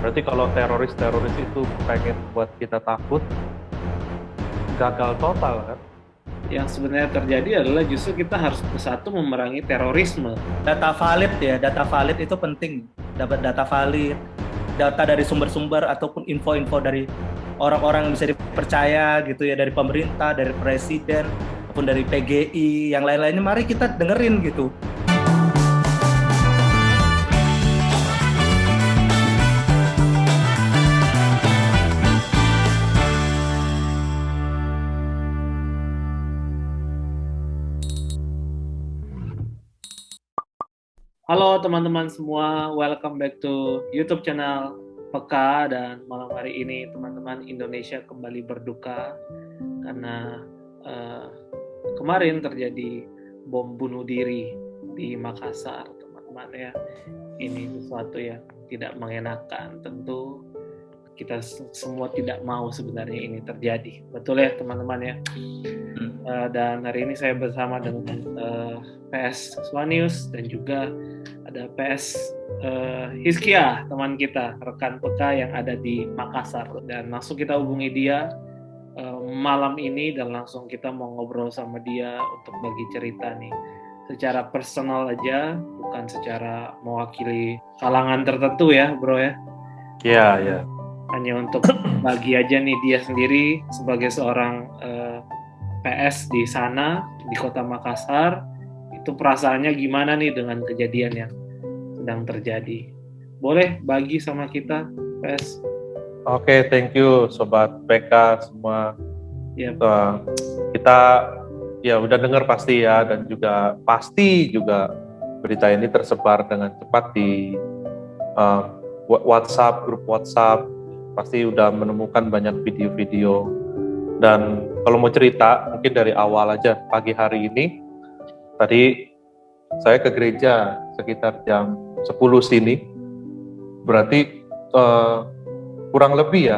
Berarti kalau teroris itu pengen buat kita takut, gagal total kan? Yang sebenarnya terjadi adalah justru kita harus bersatu memerangi terorisme. Data valid itu penting. Dapat data valid, data dari sumber-sumber ataupun info-info dari orang-orang yang bisa dipercaya gitu ya, dari pemerintah, dari presiden, ataupun dari PGI, yang lain-lainnya. Mari kita dengerin gitu. Halo teman-teman semua, welcome back to YouTube channel Peka. Dan malam hari ini teman-teman, Indonesia kembali berduka karena kemarin terjadi bom bunuh diri di Makassar, teman-teman ya. Ini sesuatu yang tidak mengenakan, tentu kita semua tidak mau sebenarnya ini terjadi, betul ya teman-teman ya. Dan hari ini saya bersama dengan PS Swanius dan juga ada PS Hizkia, teman kita, rekan Peka yang ada di Makassar. Dan langsung kita hubungi dia malam ini dan langsung kita mau ngobrol sama dia untuk bagi cerita nih secara personal aja, bukan secara mewakili kalangan tertentu ya bro ya. Iya, iya. Hanya untuk bagi aja nih dia sendiri sebagai seorang PS di sana, di kota Makassar, itu perasaannya gimana nih dengan kejadian yang sedang terjadi. Boleh bagi sama kita, PS? Oke, thank you Sobat PK semua. Yep. Kita ya udah dengar pasti ya, dan juga pasti juga berita ini tersebar dengan cepat di WhatsApp, grup WhatsApp, pasti udah menemukan banyak video-video. Dan kalau mau cerita, mungkin dari awal aja, pagi hari ini, tadi saya ke gereja sekitar jam 10 sini, berarti kurang lebih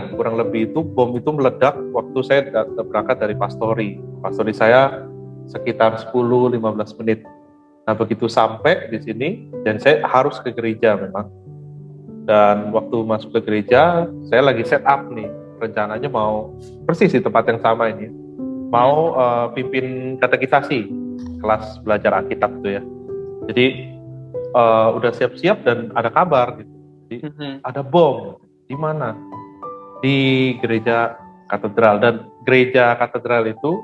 itu bom itu meledak waktu saya berangkat dari pastori saya sekitar 10-15 menit. Nah begitu sampai di sini, dan saya harus ke gereja memang, dan waktu masuk ke gereja, saya lagi set up nih, rencananya mau persis di tempat yang sama ini, mau pimpin katekisasi kelas belajar Alkitab itu ya. Jadi udah siap-siap dan ada kabar gitu. Jadi, ada bom di mana? Di gereja katedral, dan gereja katedral itu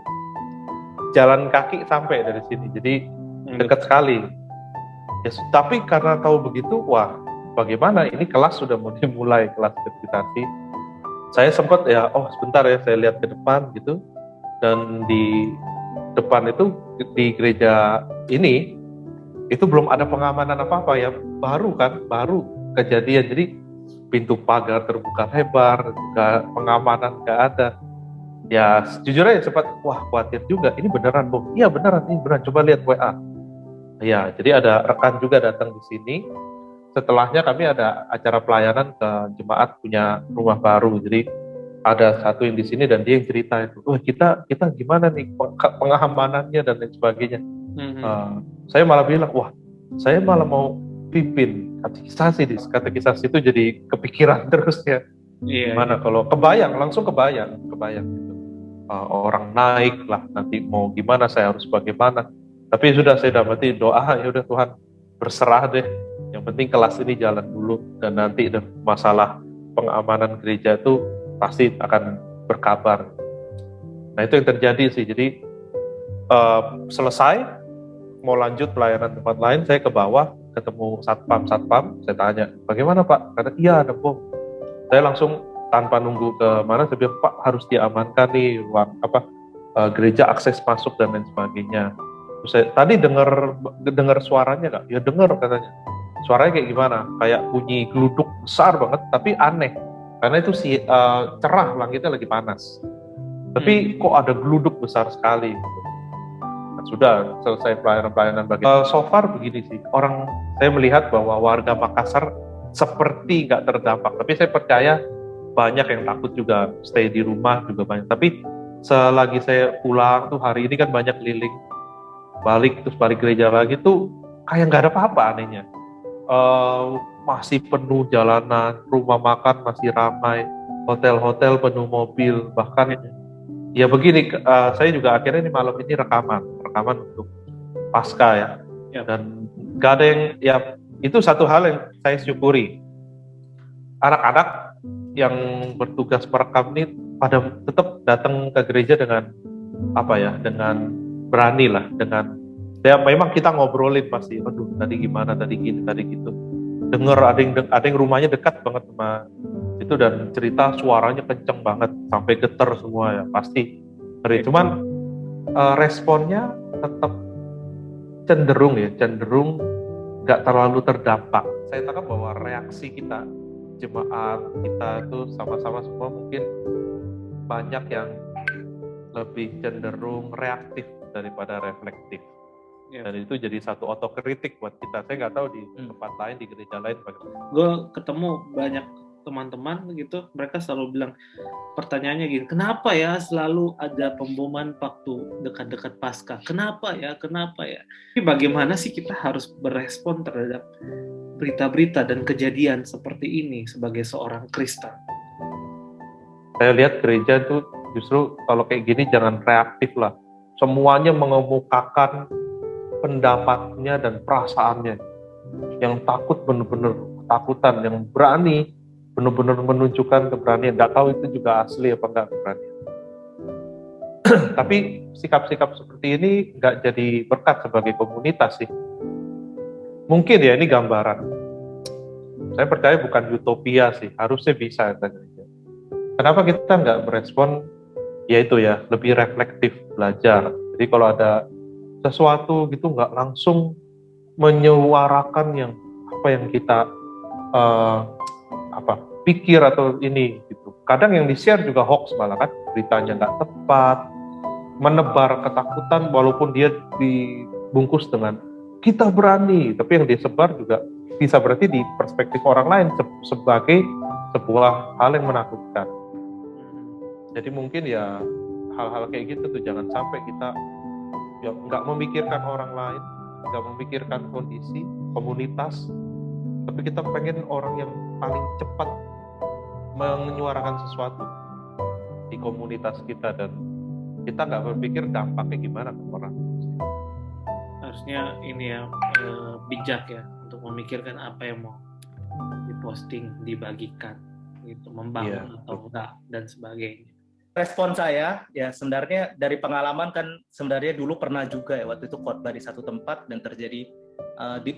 jalan kaki sampai dari sini, jadi dekat sekali. Ya, tapi karena tahu begitu, wah bagaimana ini, kelas sudah mau dimulai, kelas katekisasi. Saya sempat ya, sebentar ya, saya lihat ke depan gitu, dan di depan itu di gereja ini itu belum ada pengamanan apa-apa ya, baru kejadian. Jadi pintu pagar terbuka lebar, pengamanan nggak ada. Ya jujur aja sempat, khawatir juga, ini beneran bom? Iya beneran, ini beneran, coba lihat WA. Ya, jadi ada rekan juga datang di sini. Setelahnya kami ada acara pelayanan ke jemaat punya rumah baru. Jadi ada satu yang di sini dan dia yang cerita itu, kita gimana nih pengamanannya dan lain sebagainya. Saya malah bilang, saya malah mau pimpin katekisasi itu, jadi kepikiran terus ya. Gimana kalau langsung kebayang gitu. Orang naik lah, nanti mau gimana, saya harus bagaimana. Tapi sudah saya dapati doa, ya udah Tuhan berserah deh. Yang penting kelas ini jalan dulu, dan nanti masalah pengamanan gereja itu pasti akan berkabar. Nah itu yang terjadi sih. Jadi selesai, mau lanjut pelayanan tempat lain, saya ke bawah ketemu satpam, saya tanya, bagaimana Pak? Karena iya ada bom. Saya langsung tanpa nunggu ke mana, saya bilang, Pak harus diamankan nih gereja, akses masuk dan lain sebagainya. Terus saya tadi dengar suaranya nggak? Ya dengar katanya. Suaranya kayak gimana? Kayak bunyi geluduk besar banget, tapi aneh. Karena itu cerah, langitnya lagi panas. Tapi kok ada geluduk besar sekali. Nah, sudah selesai pelayanan bagian. So far begini sih, saya melihat bahwa warga Makassar seperti nggak terdampak. Tapi saya percaya banyak yang takut juga, stay di rumah juga banyak. Tapi selagi saya pulang tuh, hari ini kan banyak keliling, balik gereja lagi tuh kayak nggak ada apa-apa anehnya. masih penuh jalanan, rumah makan masih ramai, hotel-hotel penuh mobil, bahkan ya begini, saya juga akhirnya ini malam ini rekaman untuk pasca ya. Dan gak ada yang, ya itu satu hal yang saya syukuri. Anak-anak yang bertugas merekam ini pada tetap datang ke gereja dengan dengan berani lah, dengan ya memang kita ngobrolin pasti, aduh tadi gimana, tadi gini, tadi gitu. Dengar ada yang rumahnya dekat banget sama itu dan cerita suaranya kenceng banget sampai getar semua ya pasti. Cuman responnya tetap cenderung nggak terlalu terdampak. Saya tangkap bahwa reaksi kita jemaat kita itu sama-sama semua mungkin banyak yang lebih cenderung reaktif daripada reflektif. Dan itu jadi satu otokritik buat kita. Saya nggak tahu di tempat lain, di gereja lain bagaimana. Gue ketemu banyak teman-teman gitu, mereka selalu bilang, pertanyaannya gini, kenapa ya selalu ada pemboman waktu dekat-dekat Paskah? Kenapa ya? Tapi bagaimana sih kita harus berespon terhadap berita-berita dan kejadian seperti ini sebagai seorang Kristen? Saya lihat gereja itu justru kalau kayak gini jangan reaktif lah. Semuanya mengemukakan pendapatnya dan perasaannya. Yang takut benar-benar ketakutan, yang berani benar-benar menunjukkan keberanian. Nggak tahu itu juga asli apa enggak keberanian. Tapi sikap-sikap seperti ini nggak jadi berkat sebagai komunitas sih. Mungkin ya ini gambaran. Saya percaya bukan utopia sih, harusnya bisa ya gereja. Kenapa kita nggak merespon? Yaitu ya lebih reflektif belajar. Jadi kalau ada sesuatu gitu nggak langsung menyuarakan yang kita pikir atau ini gitu. Kadang yang di-share juga hoax malah kan, beritanya nggak tepat, menebar ketakutan walaupun dia dibungkus dengan kita berani, tapi yang disebar juga bisa berarti di perspektif orang lain sebagai sebuah hal yang menakutkan. Jadi mungkin ya hal-hal kayak gitu tuh jangan sampai kita ya nggak memikirkan orang lain, nggak memikirkan kondisi komunitas, tapi kita pengen orang yang paling cepat menyuarakan sesuatu di komunitas kita dan kita nggak berpikir dampaknya gimana ke orang. Harusnya ini ya bijak ya untuk memikirkan apa yang mau diposting, dibagikan, gitu, membangun atau enggak dan sebagainya. Respon saya ya sebenarnya dari pengalaman kan sebenarnya dulu pernah juga ya waktu itu khotbah di satu tempat dan terjadi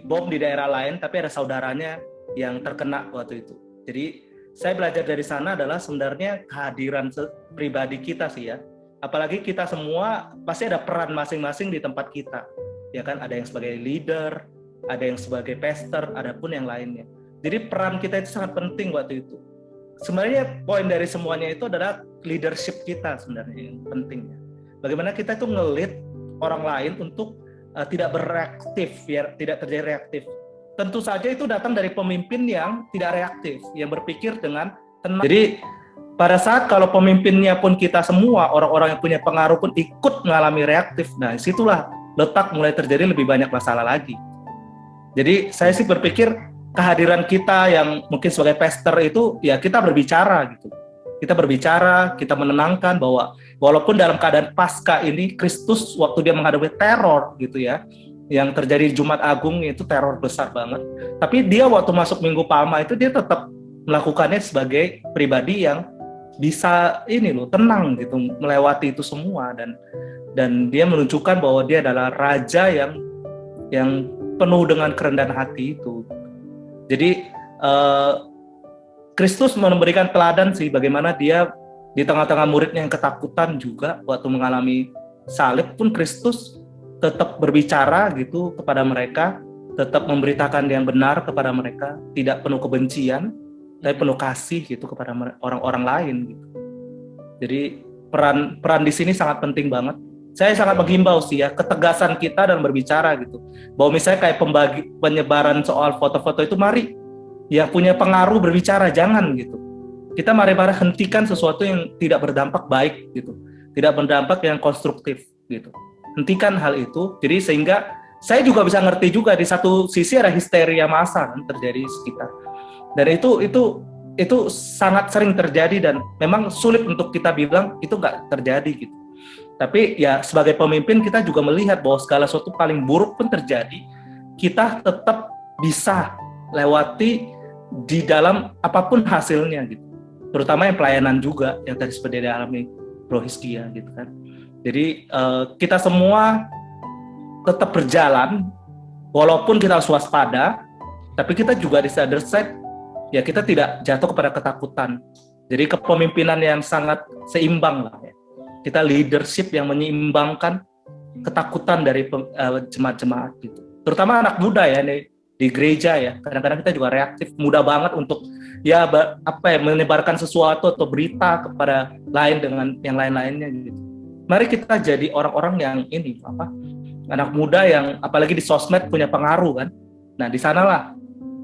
bom di daerah lain tapi ada saudaranya yang terkena waktu itu. Jadi saya belajar dari sana adalah sebenarnya kehadiran pribadi kita sih ya. Apalagi kita semua pasti ada peran masing-masing di tempat kita. Ya kan, ada yang sebagai leader, ada yang sebagai pastor, ada pun yang lainnya. Jadi peran kita itu sangat penting waktu itu. Sebenarnya poin dari semuanya itu adalah leadership kita sebenarnya yang pentingnya. Bagaimana kita itu nge-lead orang lain untuk tidak bereaktif, biar tidak terjadi reaktif. Tentu saja itu datang dari pemimpin yang tidak reaktif, yang berpikir dengan tenang. Jadi pada saat kalau pemimpinnya pun kita semua, orang-orang yang punya pengaruh pun ikut mengalami reaktif, nah disitulah letak mulai terjadi lebih banyak masalah lagi. Jadi saya sih berpikir kehadiran kita yang mungkin sebagai pastor itu ya kita berbicara gitu. Kita berbicara, kita menenangkan bahwa walaupun dalam keadaan pasca ini Kristus waktu dia menghadapi teror gitu ya, yang terjadi Jumat Agung itu teror besar banget. Tapi dia waktu masuk Minggu Palma itu dia tetap melakukannya sebagai pribadi yang bisa tenang gitu melewati itu semua dan dia menunjukkan bahwa dia adalah raja yang penuh dengan kerendahan hati itu. Jadi Kristus memberikan teladan sih bagaimana dia di tengah-tengah muridnya yang ketakutan juga waktu mengalami salib pun Kristus tetap berbicara gitu kepada mereka, tetap memberitakan yang benar kepada mereka, tidak penuh kebencian, tapi penuh kasih gitu kepada orang-orang lain gitu. Jadi peran di sini sangat penting banget. Saya sangat menghimbau sih ya ketegasan kita dalam berbicara gitu. Bahwa misalnya kayak penyebaran soal foto-foto itu mari yang punya pengaruh berbicara, jangan gitu. Kita mari hentikan sesuatu yang tidak berdampak baik gitu. Tidak berdampak yang konstruktif gitu. Hentikan hal itu. Jadi sehingga saya juga bisa ngerti juga di satu sisi ada histeria massa kan terjadi di sekitar. Dan itu sangat sering terjadi dan memang sulit untuk kita bilang itu nggak terjadi gitu. Tapi ya sebagai pemimpin kita juga melihat bahwa segala sesuatu paling buruk pun terjadi, kita tetap bisa lewati di dalam apapun hasilnya gitu. Terutama yang pelayanan juga yang tadi seperti dialami Bro Hizkia gitu kan. Jadi kita semua tetap berjalan walaupun kita harus waspada, tapi kita juga di other side ya kita tidak jatuh kepada ketakutan. Jadi kepemimpinan yang sangat seimbang lah ya. Kita leadership yang menyeimbangkan ketakutan dari jemaat-jemaat gitu. Terutama anak muda ya di gereja ya. Kadang-kadang kita juga reaktif, mudah banget untuk ya menyebarkan sesuatu atau berita kepada lain dengan yang lain-lainnya gitu. Mari kita jadi orang-orang yang anak muda yang apalagi di sosmed punya pengaruh kan. Nah, di sanalah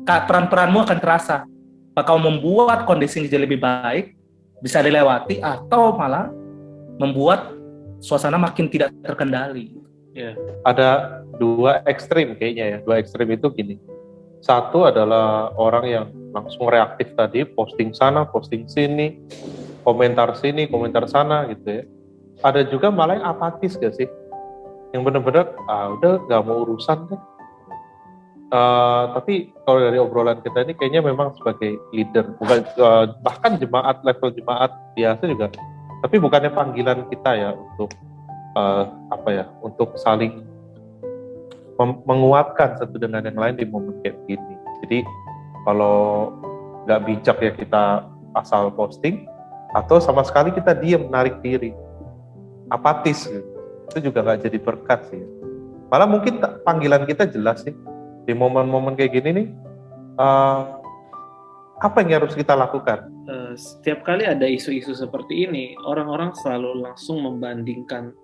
peran-peranmu akan terasa. Apakah membuat kondisi jadi lebih baik, bisa dilewati, atau malah membuat suasana makin tidak terkendali. Ya. Ada dua ekstrim kayaknya ya. Dua ekstrim itu gini. Satu adalah orang yang langsung reaktif tadi, posting sana, posting sini, komentar sini, komentar sana gitu ya. Ada juga malah yang apatis gak sih? Yang benar-benar udah gak mau urusan deh. Tapi kalau dari obrolan kita ini kayaknya memang sebagai leader, bukan bahkan jemaat, level jemaat biasa juga. Tapi bukannya panggilan kita ya untuk untuk saling menguatkan satu dengan yang lain di momen kayak gini. Jadi kalau nggak bijak ya kita asal posting, atau sama sekali kita diam, menarik diri, apatis gitu. Itu juga nggak jadi berkat sih. Malah mungkin panggilan kita jelas sih di momen-momen kayak gini nih. Apa yang harus kita lakukan? Setiap kali ada isu-isu seperti ini, orang-orang selalu langsung membandingkan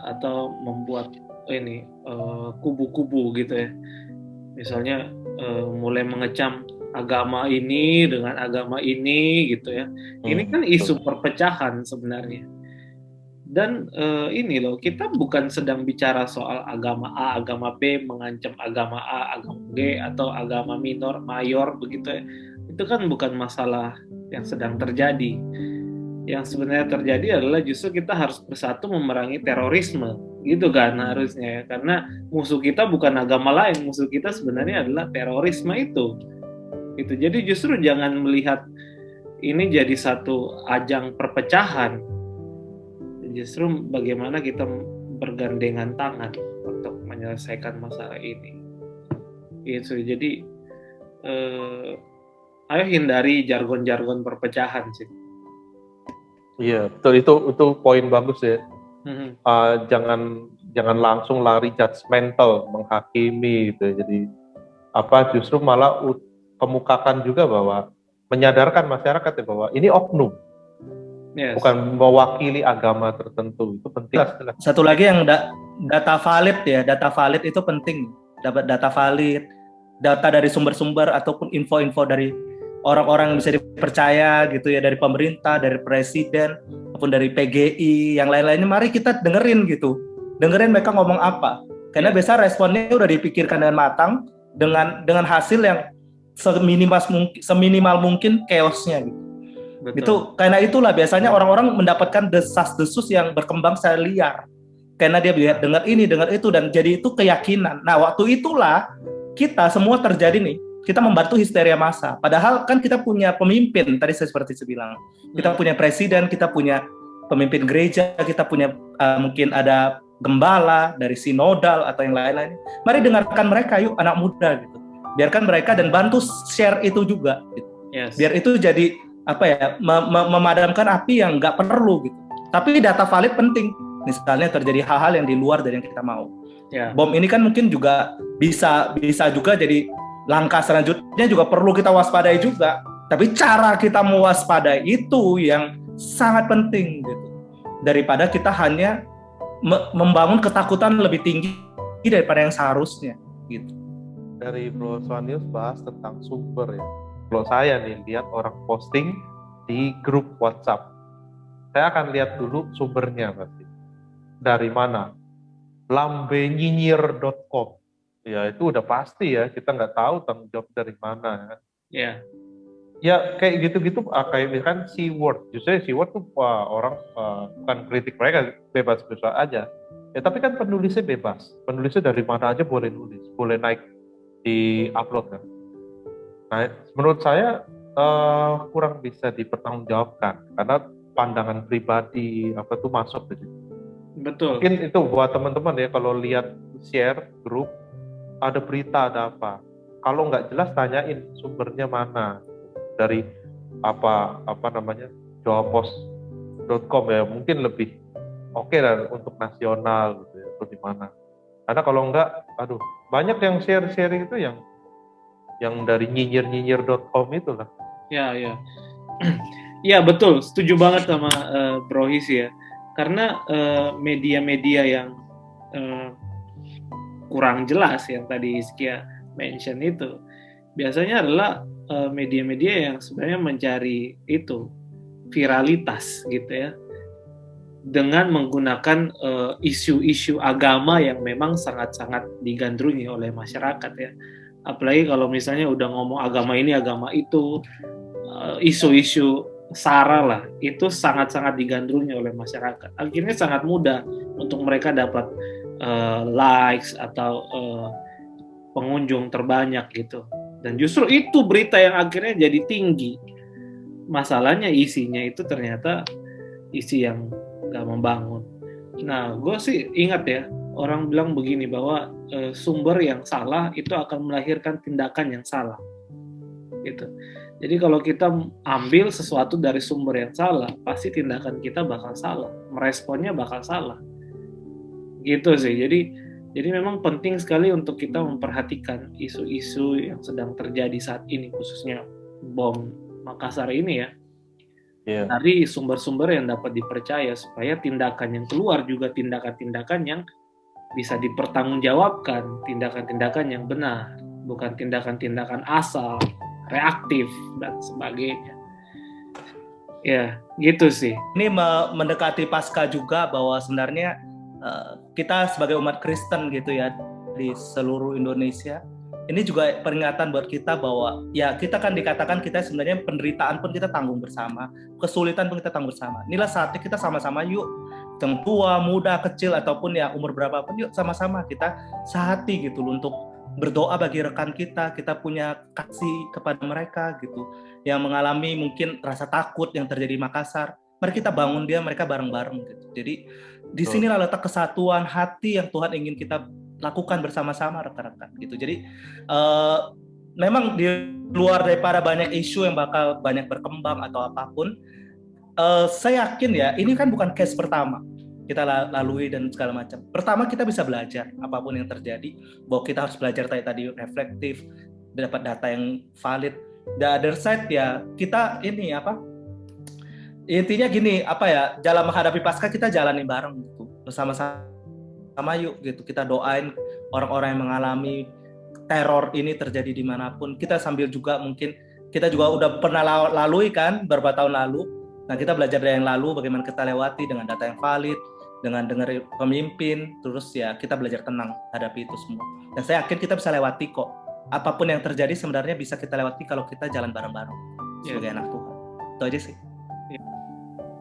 atau membuat kubu-kubu gitu ya. Misalnya mulai mengecam agama ini dengan agama ini gitu ya. Ini kan isu perpecahan sebenarnya. Dan ini loh, kita bukan sedang bicara soal agama A, agama B mengancam agama A, agama B, atau agama mayor begitu ya. Itu kan bukan masalah yang sedang terjadi. Yang sebenarnya terjadi adalah justru kita harus bersatu memerangi terorisme, gitu kan harusnya ya. Karena musuh kita bukan agama lain, musuh kita sebenarnya adalah terorisme itu. Gitu. Jadi justru jangan melihat ini jadi satu ajang perpecahan. Justru bagaimana kita bergandengan tangan untuk menyelesaikan masalah ini. Gitu. Jadi ayo hindari jargon-jargon perpecahan sih. Iya, betul, itu poin bagus ya. Jangan langsung lari judgmental, menghakimi gitu. Jadi justru malah kemukakan juga bahwa menyadarkan masyarakat ya bahwa ini oknum. Yes. Bukan mewakili agama tertentu, itu penting. Satu lagi yang data valid ya, data valid itu penting. Dapat data valid, data dari sumber-sumber ataupun info-info dari orang-orang yang bisa dipercaya gitu ya, dari pemerintah, dari presiden, ataupun dari PGI, yang lain-lainnya. Mari kita dengerin gitu, dengerin mereka ngomong apa. Karena biasa responnya udah dipikirkan dengan matang, dengan hasil yang seminimal mungkin chaosnya gitu. Betul. Itu karena itulah biasanya orang-orang mendapatkan desas-desus yang berkembang secara liar. Karena dia dengar ini, dengar itu, dan jadi itu keyakinan. Nah, waktu itulah kita semua terjadi nih. Kita membantu histeria massa. Padahal kan kita punya pemimpin, tadi saya seperti saya bilang. Kita punya presiden, kita punya pemimpin gereja, kita punya mungkin ada gembala dari sinodal atau yang lain-lain. Mari dengarkan mereka yuk, anak muda gitu. Biarkan mereka dan bantu share itu juga gitu. Yes. Biar itu jadi memadamkan api yang nggak perlu gitu. Tapi data valid penting. Misalnya terjadi hal-hal yang di luar dari yang kita mau. Yeah. Bom ini kan mungkin juga bisa juga jadi langkah selanjutnya juga perlu kita waspadai juga. Tapi cara kita mewaspadai itu yang sangat penting gitu. Daripada kita hanya membangun ketakutan lebih tinggi daripada yang seharusnya gitu. Dari Bro Swanius bahas tentang sumber ya. Kalau saya nih lihat orang posting di grup WhatsApp, saya akan lihat dulu sumbernya pasti. Dari mana? lambenyinyir.com. Ya itu udah pasti ya, kita nggak tahu tanggung jawab dari mana. Ya. Ya kayak gitu-gitu, kayak misalkan C-word. Justru C-word tuh orang bukan kritik, mereka bebas-bebas aja. Ya tapi kan penulisnya bebas. Penulisnya dari mana aja boleh nulis, boleh naik di upload kan. Nah menurut saya kurang bisa dipertanggungjawabkan karena pandangan pribadi apa tuh masuk gitu. Betul. Mungkin itu buat teman-teman ya, kalau lihat share grup ada berita ada apa, kalau nggak jelas tanyain sumbernya mana, dari apa namanya jawapos.com ya, mungkin lebih oke lah untuk nasional gitu ya, atau di mana. Karena kalau enggak, aduh, banyak yang share itu yang dari nyinyir.com itulah. Ya. Ya betul, setuju banget sama Bro His ya. Karena media-media yang kurang jelas yang tadi Iskia mention itu, biasanya adalah media-media yang sebenarnya mencari itu viralitas gitu ya, dengan menggunakan isu-isu agama yang memang sangat-sangat digandrungi oleh masyarakat ya. Apalagi kalau misalnya udah ngomong agama ini agama itu, isu-isu sara lah, itu sangat-sangat digandrungi oleh masyarakat. Akhirnya sangat mudah untuk mereka dapat likes atau pengunjung terbanyak gitu. Dan justru itu berita yang akhirnya jadi tinggi. Masalahnya isinya itu ternyata isi yang nggak membangun. Nah, gue sih ingat ya, orang bilang begini bahwa sumber yang salah itu akan melahirkan tindakan yang salah. Gitu. Jadi kalau kita ambil sesuatu dari sumber yang salah, pasti tindakan kita bakal salah, meresponnya bakal salah. Gitu sih. Jadi memang penting sekali untuk kita memperhatikan isu-isu yang sedang terjadi saat ini, khususnya bom Makassar ini ya. Yeah. Dari sumber-sumber yang dapat dipercaya, supaya tindakan yang keluar juga tindakan-tindakan yang bisa dipertanggungjawabkan, tindakan-tindakan yang benar, bukan tindakan-tindakan asal, reaktif dan sebagainya. Ya, gitu sih. Ini mendekati Paskah juga, bahwa sebenarnya kita sebagai umat Kristen gitu ya di seluruh Indonesia, ini juga peringatan buat kita bahwa ya kita kan dikatakan kita sebenarnya penderitaan pun kita tanggung bersama, kesulitan pun kita tanggung bersama. Inilah saatnya kita sama-sama yuk, yang tua, muda, kecil ataupun ya umur berapapun, yuk sama-sama kita sehati gitu loh, untuk berdoa bagi rekan kita punya kasih kepada mereka gitu, yang mengalami mungkin rasa takut yang terjadi di Makassar. Mari kita bangun dia, mereka bareng-bareng gitu. Jadi di sinilah letak kesatuan hati yang Tuhan ingin kita lakukan bersama-sama rekan-rekan gitu. Jadi memang di luar daripada banyak isu yang bakal banyak berkembang atau apapun, saya yakin ya ini kan bukan case pertama kita lalui dan segala macam. Pertama kita bisa belajar apapun yang terjadi, bahwa kita harus belajar tadi reflektif, dapat data yang valid. The other side ya kita ini intinya gini, dalam menghadapi Paskah kita jalani bareng gitu, bersama-sama yuk gitu, kita doain orang-orang yang mengalami teror ini terjadi dimanapun. Kita sambil juga mungkin kita juga udah pernah lalui kan beberapa tahun lalu. Nah kita belajar dari yang lalu, bagaimana kita lewati dengan data yang valid, dengan dengar pemimpin, terus ya kita belajar tenang hadapi itu semua. Dan saya yakin kita bisa lewati kok. Apapun yang terjadi sebenarnya bisa kita lewati kalau kita jalan bareng-bareng sebagai anak Tuhan. Itu aja sih.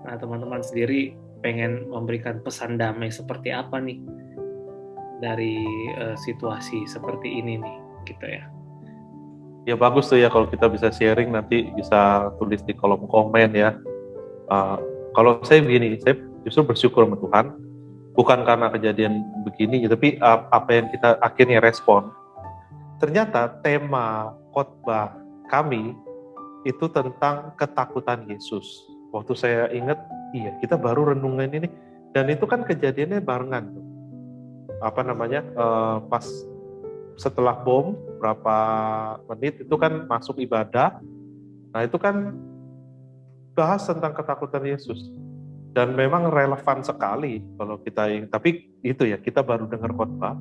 Nah teman-teman sendiri pengen memberikan pesan damai seperti apa nih dari situasi seperti ini nih gitu ya. Ya bagus tuh ya kalau kita bisa sharing, nanti bisa tulis di kolom komen ya. Kalau saya begini, saya justru bersyukur sama Tuhan, bukan karena kejadian begini, tapi apa yang kita akhirnya respon. Ternyata tema khotbah kami itu tentang ketakutan Yesus. Waktu saya ingat, iya kita baru renungin ini, dan itu kan kejadiannya barengan tuh. Pas setelah bom berapa menit itu kan masuk ibadah. Nah itu kan bahas tentang ketakutan Yesus, dan memang relevan sekali kalau kita. Tapi itu ya, kita baru dengar khotbah,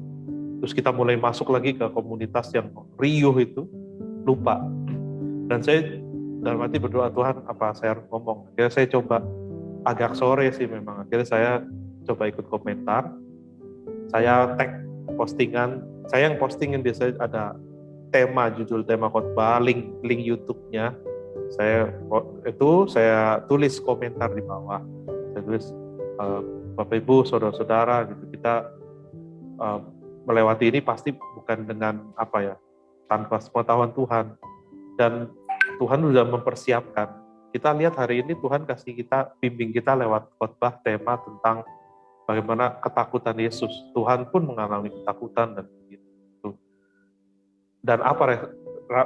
terus kita mulai masuk lagi ke komunitas yang riuh itu, lupa. Dan saya dalam hati berdoa, Tuhan apa saya harus ngomong. Akhirnya saya coba agak sore sih memang, akhirnya saya coba ikut komentar. saya tag postingan, saya yang postingin biasanya ada judul tema khotbah, link YouTube-nya. Saya tulis komentar di bawah. Saya tulis Bapak Ibu, saudara-saudara gitu, kita melewati ini pasti bukan dengan tanpa pengetahuan Tuhan, dan Tuhan sudah mempersiapkan. Kita lihat hari ini Tuhan bimbing kita lewat khotbah tema tentang bagaimana ketakutan Yesus. Tuhan pun mengalami ketakutan dan begitu. Dan apa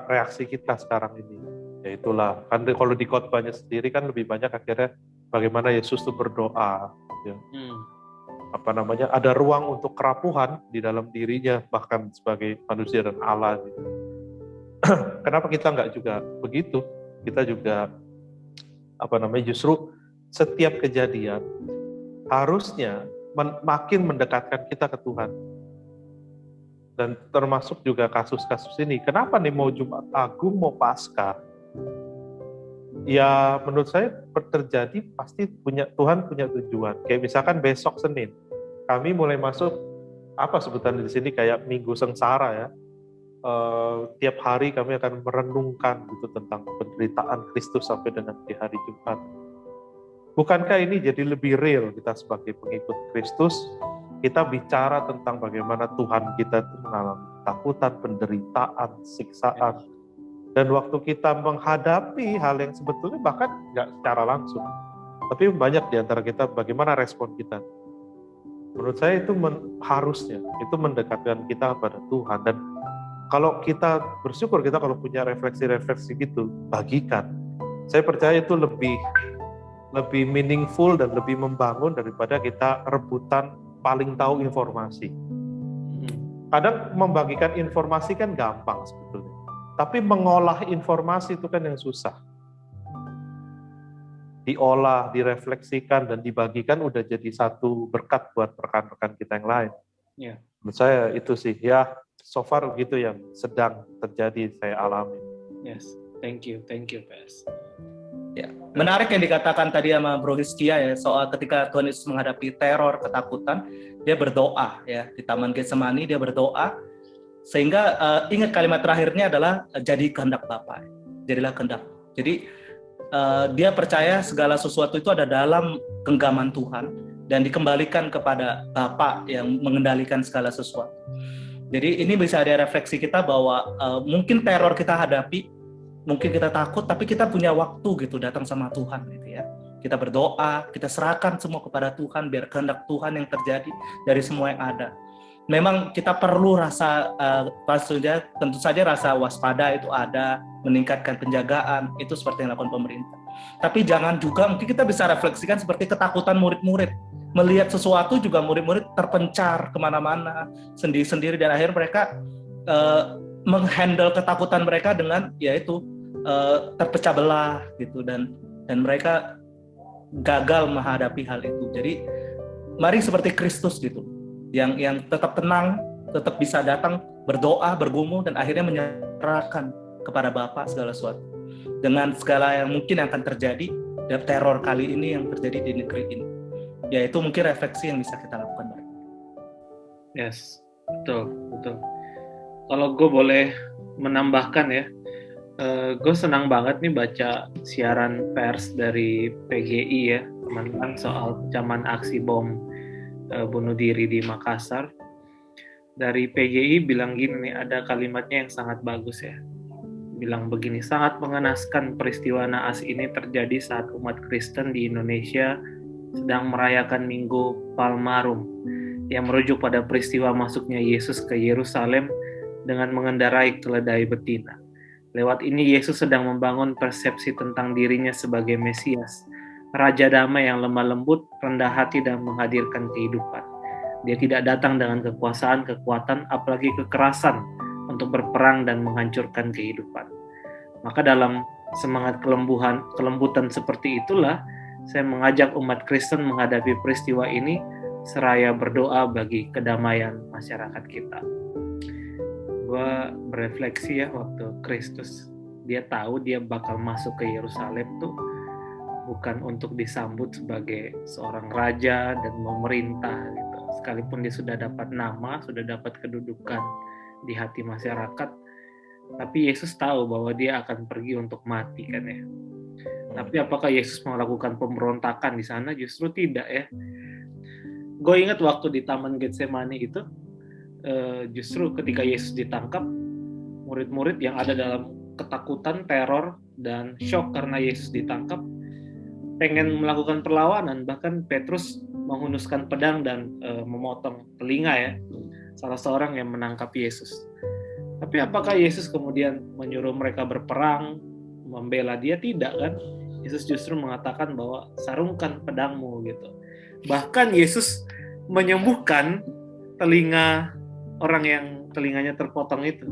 reaksi kita sekarang ini? Ya itulah, kan kalau di khotbahnya sendiri kan lebih banyak akhirnya bagaimana Yesus itu berdoa. Ya. Ada ruang untuk kerapuhan di dalam dirinya, bahkan sebagai manusia dan Allah. Gitu. Kenapa kita nggak juga begitu? Kita juga justru setiap kejadian harusnya makin mendekatkan kita ke Tuhan. Dan termasuk juga kasus-kasus ini. Kenapa nih mau Jumat Agung, mau Paskah? Ya menurut saya terjadi pasti Tuhan punya tujuan. Kayak misalkan besok Senin, kami mulai masuk sebutan di sini kayak Minggu Sengsara ya. Tiap hari kami akan merenungkan gitu tentang penderitaan Kristus sampai dengan di hari Jumat. Bukankah ini jadi lebih real kita sebagai pengikut Kristus? Kita bicara tentang bagaimana Tuhan kita itu mengalami ketakutan, penderitaan, siksaan. Dan waktu kita menghadapi hal yang sebetulnya bahkan nggak secara langsung, tapi banyak di antara kita bagaimana respon kita. Menurut saya itu harusnya itu mendekatkan kita pada Tuhan. Dan kalau kita bersyukur, kita kalau punya refleksi-refleksi gitu, bagikan. Saya percaya itu lebih meaningful dan lebih membangun daripada kita rebutan paling tahu informasi. Kadang membagikan informasi kan gampang sebetulnya. Tapi mengolah informasi itu kan yang susah. Diolah, direfleksikan, dan dibagikan udah jadi satu berkat buat rekan-rekan kita yang lain. Yeah. Menurut saya itu sih, ya so far gitu yang sedang terjadi saya alami. Yes, thank you PS. Ya, menarik yang dikatakan tadi sama Bro Hizkia ya, soal ketika Tuhan Yesus menghadapi teror, ketakutan, dia berdoa ya, di Taman Getsemani dia berdoa, sehingga ingat kalimat terakhirnya adalah jadi kehendak Bapa, jadilah kehendak. Jadi dia percaya segala sesuatu itu ada dalam genggaman Tuhan dan dikembalikan kepada Bapa yang mengendalikan segala sesuatu. Jadi ini bisa ada refleksi kita bahwa mungkin teror kita hadapi, mungkin kita takut, tapi kita punya waktu gitu datang sama Tuhan gitu ya. Kita berdoa, kita serahkan semua kepada Tuhan biar kehendak Tuhan yang terjadi dari semua yang ada. Memang kita perlu tentu saja rasa waspada itu ada, meningkatkan penjagaan, itu seperti yang dilakukan pemerintah. Tapi jangan juga, mungkin kita bisa refleksikan seperti ketakutan murid-murid. Melihat sesuatu juga murid-murid terpencar kemana-mana, sendiri-sendiri, dan akhirnya mereka menghandle ketakutan mereka dengan yaitu terpecah belah gitu, dan mereka gagal menghadapi hal itu. Jadi mari seperti Kristus gitu, yang tetap tenang, tetap bisa datang berdoa, bergumul, dan akhirnya menyerahkan kepada Bapa segala sesuatu dengan segala yang mungkin akan terjadi, dan teror kali ini yang terjadi di negeri ini. Ya itu mungkin refleksi yang bisa kita lakukan. Yes, betul. Kalau gue boleh menambahkan ya, gue senang banget nih baca siaran pers dari PGI ya, teman-teman, soal zaman aksi bom bunuh diri di Makassar. Dari PGI bilang gini nih, ada kalimatnya yang sangat bagus ya. Bilang begini, sangat mengenaskan peristiwa naas ini terjadi saat umat Kristen di Indonesia sedang merayakan Minggu Palmarum yang merujuk pada peristiwa masuknya Yesus ke Yerusalem dengan mengendarai keledai betina. Lewat ini Yesus sedang membangun persepsi tentang dirinya sebagai Mesias, Raja damai yang lemah lembut, rendah hati, dan menghadirkan kehidupan. Dia tidak datang dengan kekuasaan, kekuatan, apalagi kekerasan untuk berperang dan menghancurkan kehidupan. Maka dalam semangat kelembutan seperti itulah, saya mengajak umat Kristen menghadapi peristiwa ini seraya berdoa bagi kedamaian masyarakat kita. Gue berefleksi ya, waktu Kristus dia tahu dia bakal masuk ke Yerusalem tuh bukan untuk disambut sebagai seorang raja dan memerintah gitu, sekalipun dia sudah dapat nama, sudah dapat kedudukan di hati masyarakat, tapi Yesus tahu bahwa dia akan pergi untuk mati kan ya. Tapi apakah Yesus melakukan pemberontakan di sana? Justru tidak ya. Gue ingat waktu di Taman Getsemani itu, justru ketika Yesus ditangkap, murid-murid yang ada dalam ketakutan, teror, dan shock karena Yesus ditangkap, pengen melakukan perlawanan. Bahkan Petrus menghunuskan pedang dan memotong telinga ya, salah seorang yang menangkap Yesus. Tapi apakah Yesus kemudian menyuruh mereka berperang, membela dia? Tidak kan? Yesus justru mengatakan bahwa sarungkan pedangmu gitu. Bahkan Yesus menyembuhkan telinga orang yang telinganya terpotong itu.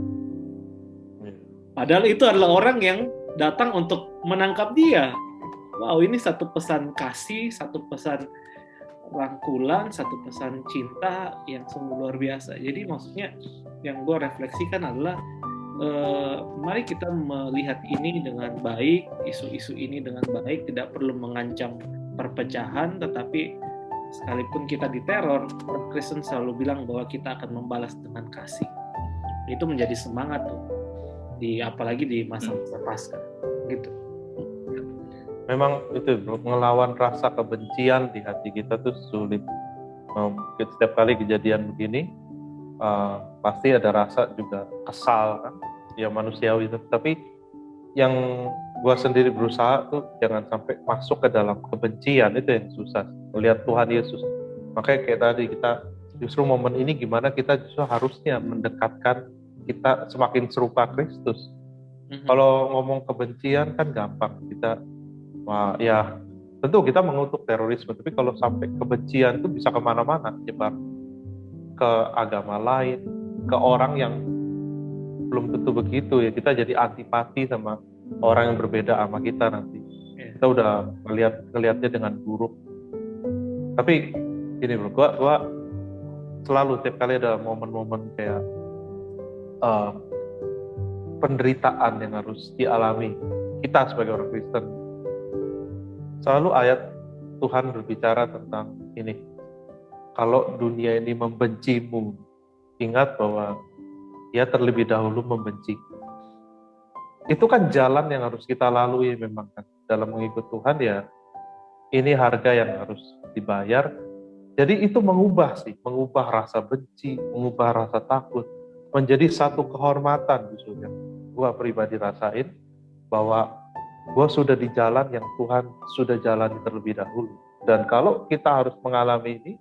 Padahal itu adalah orang yang datang untuk menangkap dia. Wow, ini satu pesan kasih, satu pesan rangkulan, satu pesan cinta yang sungguh luar biasa. Jadi maksudnya yang gue refleksikan adalah mari kita melihat ini dengan baik, isu-isu ini dengan baik, tidak perlu mengancam perpecahan, tetapi sekalipun kita diteror, orang Kristen selalu bilang bahwa kita akan membalas dengan kasih. Itu menjadi semangat tuh, apalagi di masa-masa Paskah, gitu. Memang itu melawan rasa kebencian di hati kita tuh sulit. Setiap kali kejadian begini, pasti ada rasa juga kesal kan, ya manusiawi itu. Tapi yang gua sendiri berusaha tuh jangan sampai masuk ke dalam kebencian, itu yang susah. Melihat Tuhan Yesus, makanya kayak tadi kita justru momen ini gimana kita justru harusnya mendekatkan kita semakin serupa Kristus. Kalau ngomong kebencian kan gampang, kita wah ya tentu kita mengutuk terorisme, tapi kalau sampai kebencian itu bisa kemana-mana, nyebar ke agama lain, ke orang yang belum tentu begitu ya, kita jadi antipati sama orang yang berbeda sama kita nanti. Kita udah ngelihatnya dengan buruk. Tapi gini bro, gua selalu tiap kali ada momen-momen kayak penderitaan yang harus dialami kita sebagai orang Kristen, selalu ayat Tuhan berbicara tentang ini. Kalau dunia ini membencimu, ingat bahwa Dia terlebih dahulu membenci. Itu kan jalan yang harus kita lalui memang kan. Dalam mengikut Tuhan ya, ini harga yang harus dibayar. Jadi itu mengubah rasa benci, mengubah rasa takut, menjadi satu kehormatan justru yang gue pribadi rasain, bahwa gue sudah di jalan yang Tuhan sudah jalani terlebih dahulu. Dan kalau kita harus mengalami ini,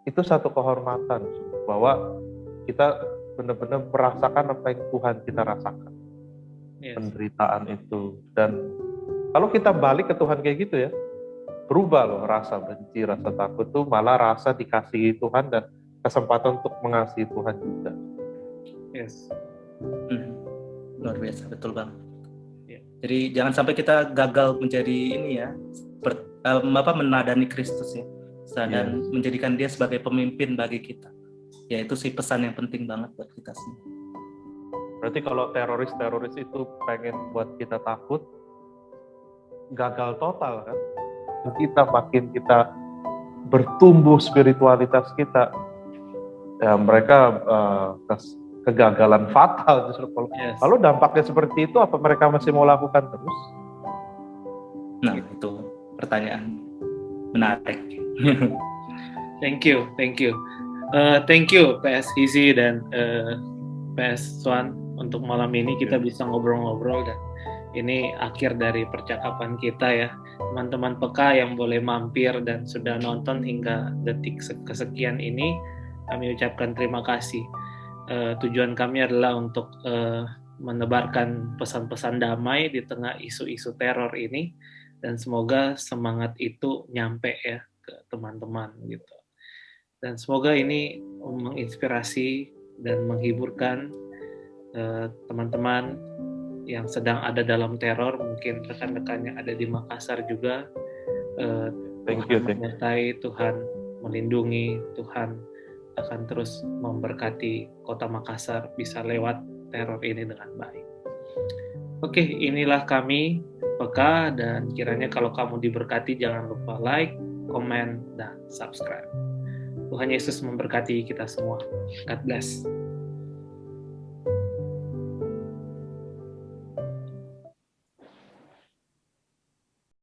itu satu kehormatan bahwa kita benar-benar merasakan apa yang Tuhan kita rasakan. Yes. Penderitaan itu. Dan kalau kita balik ke Tuhan kayak gitu ya, berubah loh rasa benci, rasa takut tuh malah rasa dikasihi Tuhan dan kesempatan untuk mengasihi Tuhan juga. Yes. Luar biasa, betul Bang. Jadi jangan sampai kita gagal menjadi ini ya, menadani Kristus ya, dan menjadikan Dia sebagai pemimpin bagi kita. Ya itu sih pesan yang penting banget buat kita semua. Berarti kalau teroris itu pengen buat kita takut, gagal total kan? Makin kita bertumbuh spiritualitas kita, ya mereka kegagalan fatal justru. Kalau dampaknya seperti itu, apa mereka masih mau lakukan terus? Nah itu pertanyaan menarik. Thank you. Thank you PS Gizi dan PS Swan untuk malam ini kita bisa ngobrol-ngobrol, dan ini akhir dari percakapan kita ya. Teman-teman peka yang boleh mampir dan sudah nonton hingga detik kesekian ini, kami ucapkan terima kasih. Tujuan kami adalah untuk menebarkan pesan-pesan damai di tengah isu-isu teror ini, dan semoga semangat itu nyampe ya ke teman-teman gitu. Dan semoga ini menginspirasi dan menghiburkan teman-teman yang sedang ada dalam teror, mungkin rekan-rekan yang ada di Makassar juga. Tuhan menyertai, Tuhan melindungi, Tuhan akan terus memberkati kota Makassar bisa lewat teror ini dengan baik. Oke, inilah kami Peka, dan kiranya kalau kamu diberkati jangan lupa like, komen, dan subscribe. Tuhan Yesus memberkati kita semua. God bless.